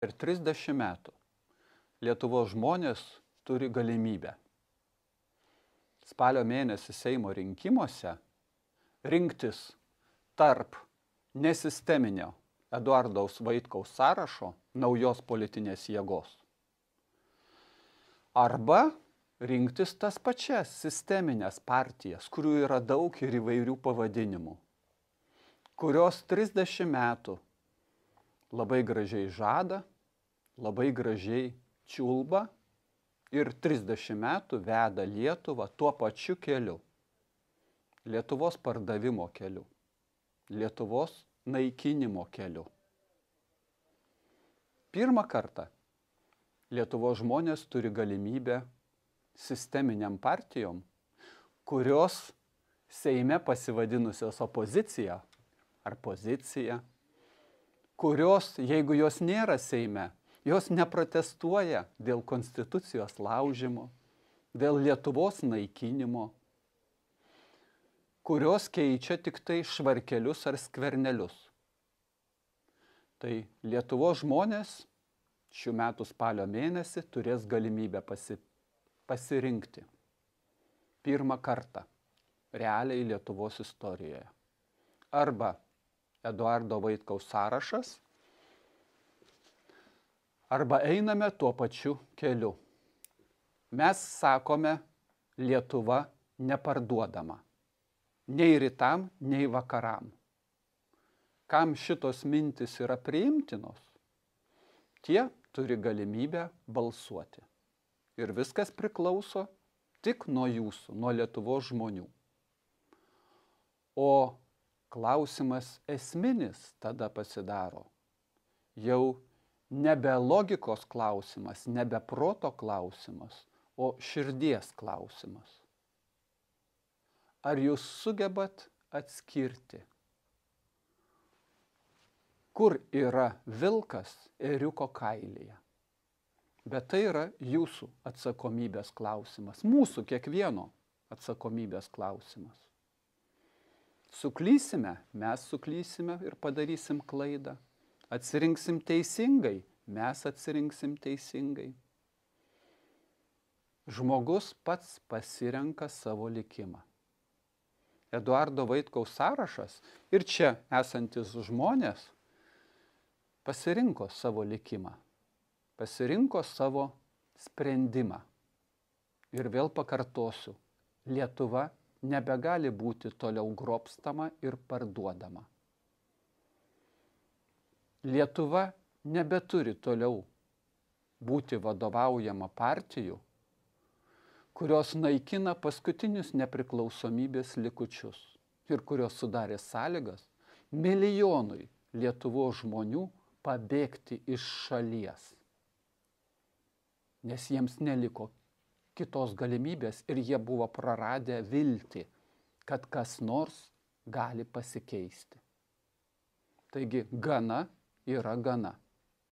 Per 30 metų Lietuvos žmonės turi galimybę spalio mėnesį Seimo rinkimuose rinktis tarp nesisteminio Eduardaus Vaitkaus sąrašo naujos politinės jėgos arba rinktis tas pačias sisteminės partijas, kurių yra daug ir įvairių pavadinimų, kurios 30 metų labai gražiai žada, labai gražiai čiulba ir 30 metų veda Lietuvą tuo pačiu keliu. Lietuvos pardavimo keliu, Lietuvos naikinimo keliu. Pirmą kartą Lietuvos žmonės turi galimybę sisteminiam partijom, kurios Seime pasivadinusios opozicija ar pozicija, kurios, jeigu jos nėra Seime, jos neprotestuoja dėl konstitucijos laužimo, dėl Lietuvos naikinimo, kurios keičia tik tai švarkelius ar skvernelius. Tai Lietuvos žmonės šių metų spalio mėnesį turės galimybę pasirinkti pirmą kartą realiai Lietuvos istorijoje. Arba Eduardo Vaitkaus sąrašas, arba einame tuo pačiu keliu. Mes sakome, Lietuva neparduodama. Nei rytam, nei vakaram. Kam šitos mintis yra priimtinos, tie turi galimybę balsuoti. Ir viskas priklauso tik nuo jūsų, nuo Lietuvos žmonių. O klausimas esminis tada pasidaro. Jau nebe logikos klausimas, nebe proto klausimas, o širdies klausimas. Ar jūs sugebat atskirti, kur yra vilkas ėriuko kailyje? Bet tai yra jūsų atsakomybės klausimas, mūsų kiekvieno atsakomybės klausimas. Suklysime, mes suklysime ir padarysim klaidą. Atsirinksim teisingai, mes atsirinksim teisingai. Žmogus pats pasirenka savo likimą. Eduardo Vaitkaus sąrašas ir čia esantis žmonės pasirinko savo likimą, pasirinko savo sprendimą. Ir vėl pakartosiu, Lietuva nebegali būti toliau grobstama ir parduodama. Lietuva nebeturi toliau būti vadovaujama partijų, kurios naikina paskutinius nepriklausomybės likučius ir kurios sudarė sąlygas milijonui Lietuvos žmonių pabėgti iš šalies. Nes jiems neliko kitos galimybės ir jie buvo praradę viltį, kad kas nors gali pasikeisti. Taigi gana yra gana.